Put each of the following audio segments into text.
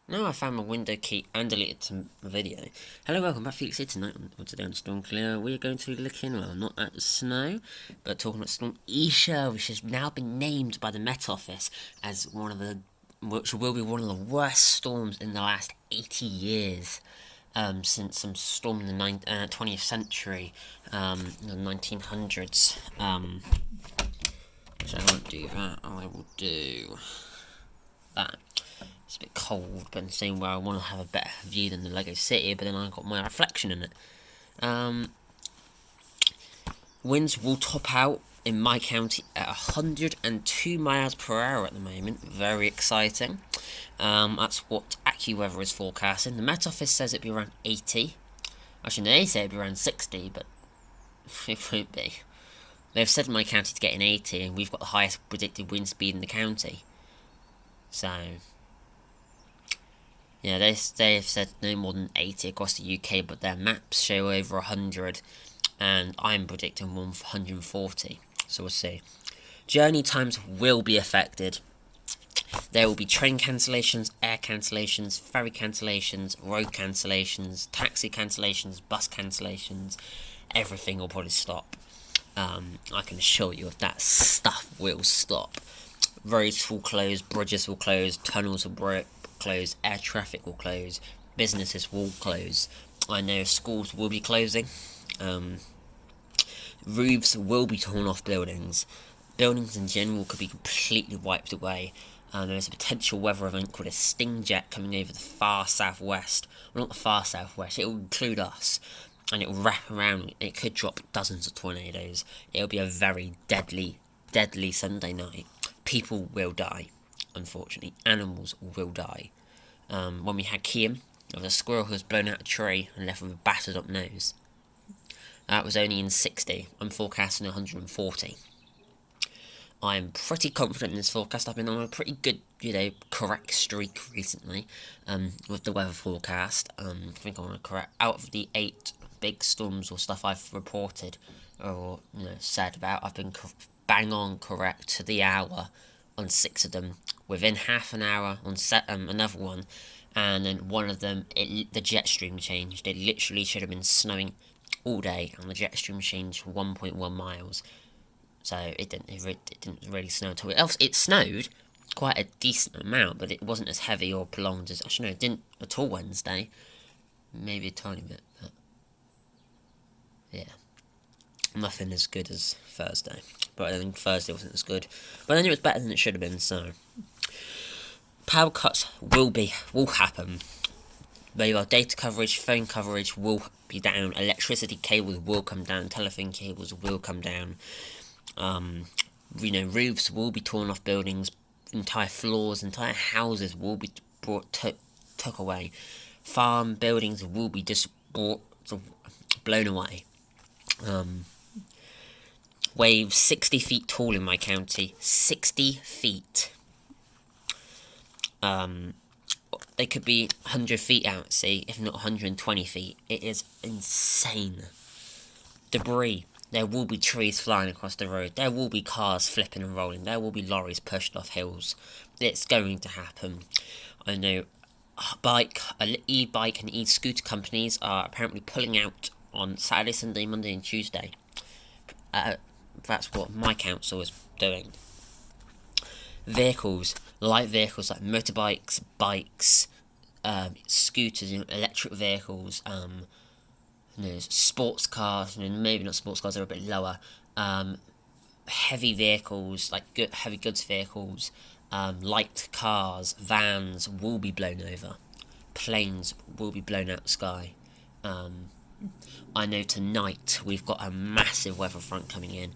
No, I found my window key and deleted some video. Hello, welcome back, Felix here tonight. Today on Storm Clear, we are going to be looking, well, not at the snow, but talking about Storm Isha, which has now been named by the Met Office as which will be one of the worst storms in the last 80 years. Since some storm in the 20th century, the 1900s. So I won't do that. I will do that. It's a bit cold, but in the same way I want to have a better view than the Lego City, but then I've got my reflection in it. Winds will top out in my county at 102 miles per hour at the moment. Very exciting. That's what AccuWeather is forecasting. The Met Office says it'd be around 80. Actually, they say it'd be around 60, but it won't be. They've said my county to get an 80, and we've got the highest predicted wind speed in the county. So, yeah, they've said no more than 80 across the UK, but their maps show over 100, and I'm predicting 140. So we'll see. Journey times will be affected. There will be train cancellations, air cancellations, ferry cancellations, road cancellations, taxi cancellations, bus cancellations. Everything will probably stop. I can assure you of that stuff will stop. Roads will close, bridges will close, tunnels will close, air traffic will close, businesses will close. I know schools will be closing. Roofs will be torn off buildings. Buildings in general could be completely wiped away. There's a potential weather event called a sting jet coming over the far southwest. Well, not the far southwest, it will include us. And it will wrap around, it could drop dozens of tornadoes. It'll be a very deadly, deadly Sunday night. People will die, unfortunately. Animals will die. When we had Kiam, there was a squirrel who was blown out of a tree and left with a battered up nose. That was only in 60. I'm forecasting 140. I'm pretty confident in this forecast. I've been on a pretty good, correct streak recently with the weather forecast. I think I'm correct. Out of the 8 big storms or stuff I've reported or said about, I've been bang on correct to the hour on 6 of them. Within half an hour on another one, and then one of them, the jet stream changed. It literally should have been snowing all day, and the jet stream changed 1.1 miles. So it didn't really snow at all. It snowed quite a decent amount, but it wasn't as heavy or prolonged as... Actually, no, it didn't at all Wednesday. Maybe a tiny bit, but... yeah. Nothing as good as Thursday. But I think Thursday wasn't as good. But then it was better than it should have been, so... Power cuts will happen. Mobile data coverage, phone coverage will be down. Electricity cables will come down. Telephone cables will come down. Roofs will be torn off buildings. Entire floors, entire houses will be took away. Farm buildings will be just blown away. Waves 60 feet tall in my county. 60 feet. They could be 100 feet out at sea, if not 120 feet. It is insane. Debris. There will be trees flying across the road. There will be cars flipping and rolling. There will be lorries pushed off hills. It's going to happen. I know e-bike and e-scooter companies are apparently pulling out on Saturday, Sunday, Monday and Tuesday. That's what my council is doing. Vehicles, light vehicles like motorbikes, bikes, scooters, electric vehicles, sports cars, maybe not sports cars, they're a bit lower. Heavy vehicles, like heavy goods vehicles, light cars, vans will be blown over. Planes will be blown out the sky. I know tonight we've got a massive weather front coming in.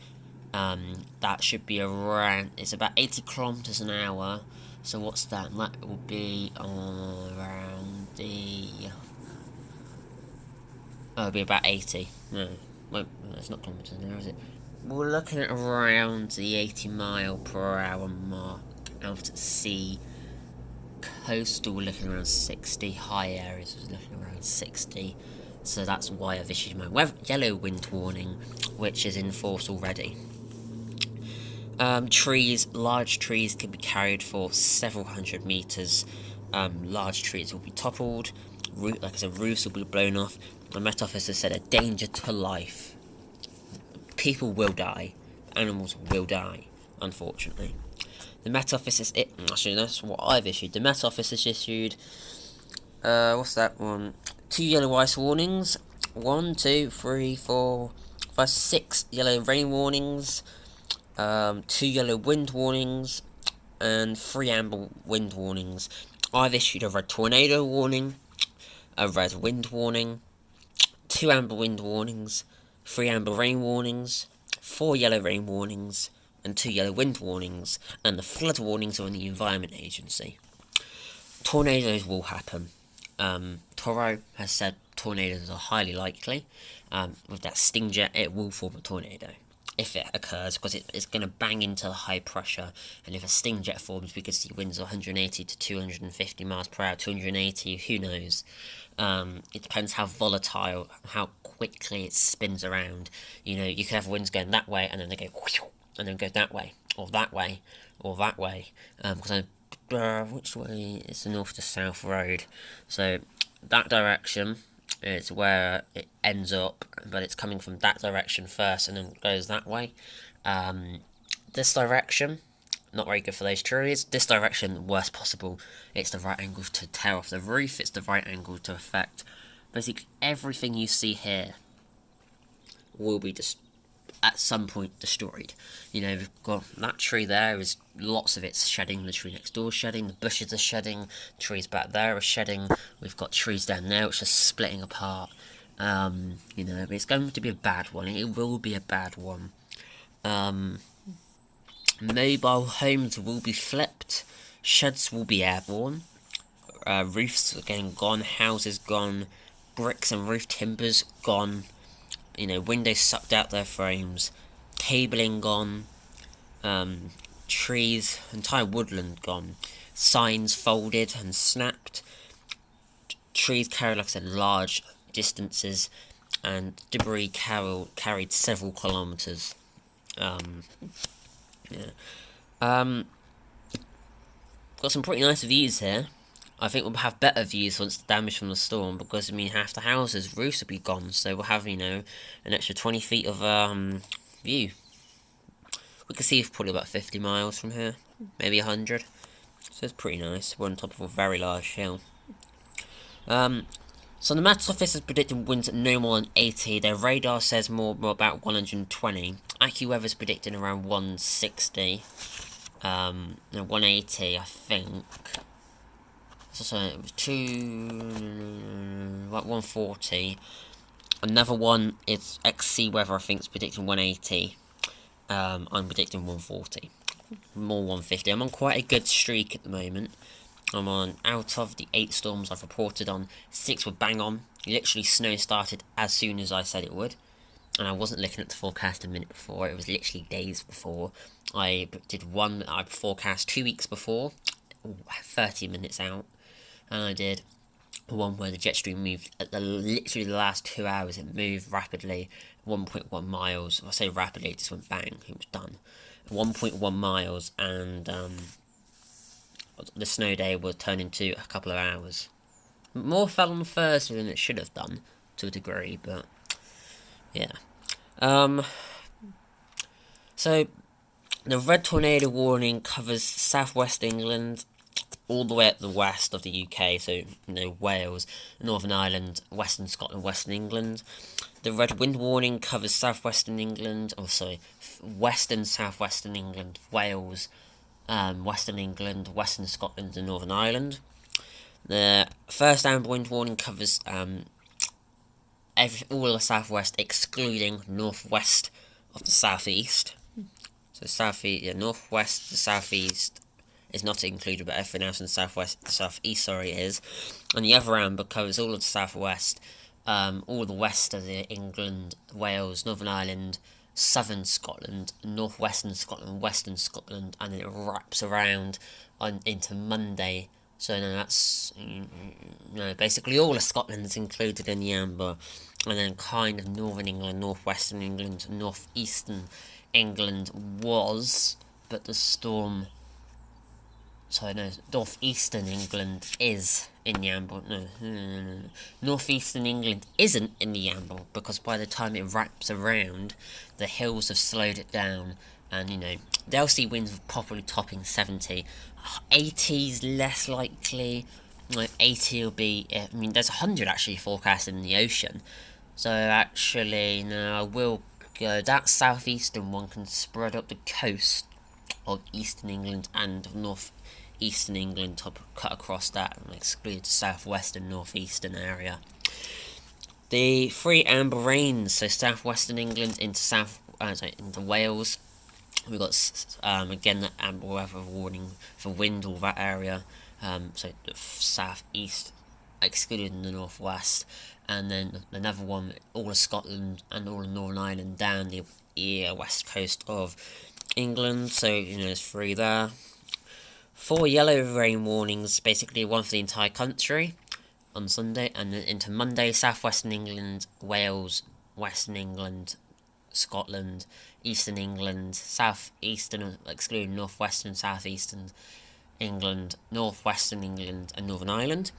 That should be around, it's about 80 kilometers an hour. So what's that? That will be around it'll be about 80. No, it's not kilometers an hour, is it? We're looking at around the 80 mile per hour mark out at sea. Coastal, we're looking around 60. High areas, we're looking around 60. So that's why I've issued my yellow wind warning, which is in force already. Large trees can be carried for several hundred meters. Large trees will be toppled. Like I said, roofs will be blown off. The Met Office has said a danger to life. People will die. Animals will die, unfortunately. The Met Office is it. Actually, that's what I've issued. The Met Office has issued. What's that one? 2 yellow ice warnings. 1, 2, 3, 4, 5, 6 yellow rain warnings. 2 yellow wind warnings, and 3 amber wind warnings. I've issued a red tornado warning, a red wind warning, 2 amber wind warnings, 3 amber rain warnings, 4 yellow rain warnings, and 2 yellow wind warnings, and the flood warnings are on the Environment Agency. Tornadoes will happen. Toro has said tornadoes are highly likely. With that sting jet, it will form a tornado if it occurs, because it's going to bang into the high pressure, and if a sting jet forms, we could see winds of 180 to 250 miles per hour, 280, who knows. It depends how volatile, how quickly it spins around. You know, you could have winds going that way, and then they go, and then go that way, or that way, or that way, because which way is the north to south road, so that direction is where it ends up, but it's coming from that direction first and then goes that way. This direction, not very good for those trees. This direction, worst possible. It's the right angle to tear off the roof. It's the right angle to affect basically everything you see here will be just at some point destroyed. You know, we've got that tree there, is lots of it's shedding, the tree next door is shedding, the bushes are shedding, the trees back there are shedding, we've got trees down there which are splitting apart. You know, it's going to be a bad one, it will be a bad one. Mobile homes will be flipped, sheds will be airborne, roofs again gone, houses gone, bricks and roof timbers gone. You know, windows sucked out their frames, cabling gone, trees, entire woodland gone, signs folded and snapped, trees carried, like I said, large distances, and debris carried several kilometres. Got some pretty nice views here. I think we'll have better views once the damage from the storm, because, I mean, half the houses' roofs will be gone, so we'll have, you know, an extra 20 feet of, view. We can see probably about 50 miles from here, maybe 100, so it's pretty nice. We're on top of a very large hill. So the Met Office is predicting winds at no more than 80, their radar says more about 120, AccuWeather's predicting around 160, 180, I think. So it was 140. Another one is XC Weather, I think, is predicting 180. I'm predicting 140. More 150. I'm on quite a good streak at the moment. I'm on, out of the 8 storms I've reported on, 6 were bang on. Literally, snow started as soon as I said it would. And I wasn't looking at the forecast a minute before, it was literally days before. I did one that I forecast 2 weeks before, 30 minutes out. And I did one where the jet stream moved at literally the last 2 hours. It moved rapidly, 1.1 miles. I say rapidly, it just went bang. It was done. 1.1 miles, and the snow day will turn into a couple of hours. More fell on Thursday than it should have done, to a degree, but yeah. So the red tornado warning covers southwest England, all the way at the west of the UK, so, you know, Wales, Northern Ireland, Western Scotland, Western England. The red wind warning covers southwestern England, western southwestern England, Wales, Western England, Western Scotland, and Northern Ireland. The first amber wind warning covers all of the southwest, excluding northwest of the southeast. So northwest, the southeast is not included, but everything else in the southwest, the southeast, is. And the other amber covers all of the southwest, all the west of the England, Wales, Northern Ireland, southern Scotland, northwestern Scotland, western Scotland, and then it wraps around into Monday. So then that's, basically all of Scotland is included in the amber, and then kind of northern England, northwestern England, northeastern England was, but the storm So no, northeastern England is in the amble. No. Northeastern England isn't in the amble because by the time it wraps around, the hills have slowed it down, and they'll see winds probably topping 70. 80's less likely. Like 80 will be. I mean, there's 100 actually forecast in the ocean. So actually, no, I will go. That southeastern one can spread up the coast of eastern England and northeastern England to cut across that and exclude the southwest and northeastern area. The three amber rains, so southwestern England into Wales. We've got again the amber weather warning for wind all that area. So the southeast, excluding the northwest, and then another one all of Scotland and all of Northern Ireland down the west coast of England. So there's three there. 4 yellow rain warnings, basically one for the entire country on Sunday, and then into Monday, southwestern England, Wales, western England, Scotland, eastern England, southeastern, excluding northwestern, southeastern England, northwestern England, and Northern Ireland.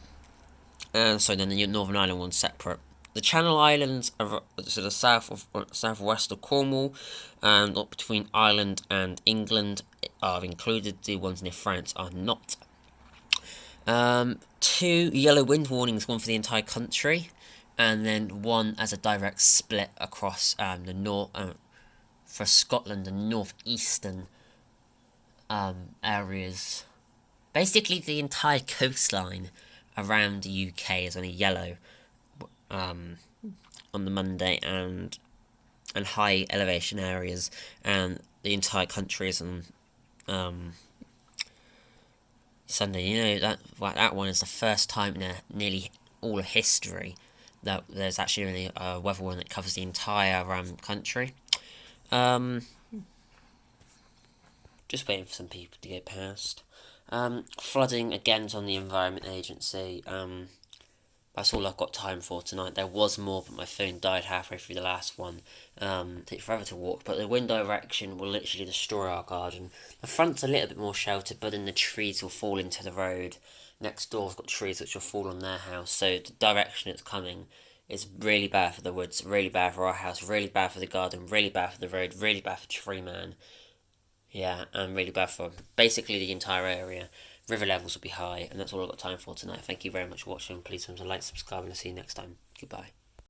And so then the Northern Ireland one's separate. The Channel Islands are to the southwest of Cornwall, and up between Ireland and England are included. The ones near France are not. 2 yellow wind warnings, one for the entire country, and then one as a direct split across the north for Scotland and northeastern areas. Basically, the entire coastline around the UK is on a yellow on the Monday, and high elevation areas, and the entire country is on Sunday. That one is the first time in nearly all of history that there's actually only a weather one that covers the entire country. Just waiting for some people to get past. Flooding again's on the Environment Agency. That's all I've got time for tonight. There was more, but my phone died halfway through the last one. Takes forever to walk, but the wind direction will literally destroy our garden. The front's a little bit more sheltered, but then the trees will fall into the road. Next door's got trees which will fall on their house, so the direction it's coming is really bad for the woods, really bad for our house, really bad for the garden, really bad for the road, really bad for Tree Man. Yeah, and really bad for basically the entire area. River levels will be high, and that's all I've got time for tonight. Thank you very much for watching. Please remember to like, subscribe, and I'll see you next time. Goodbye.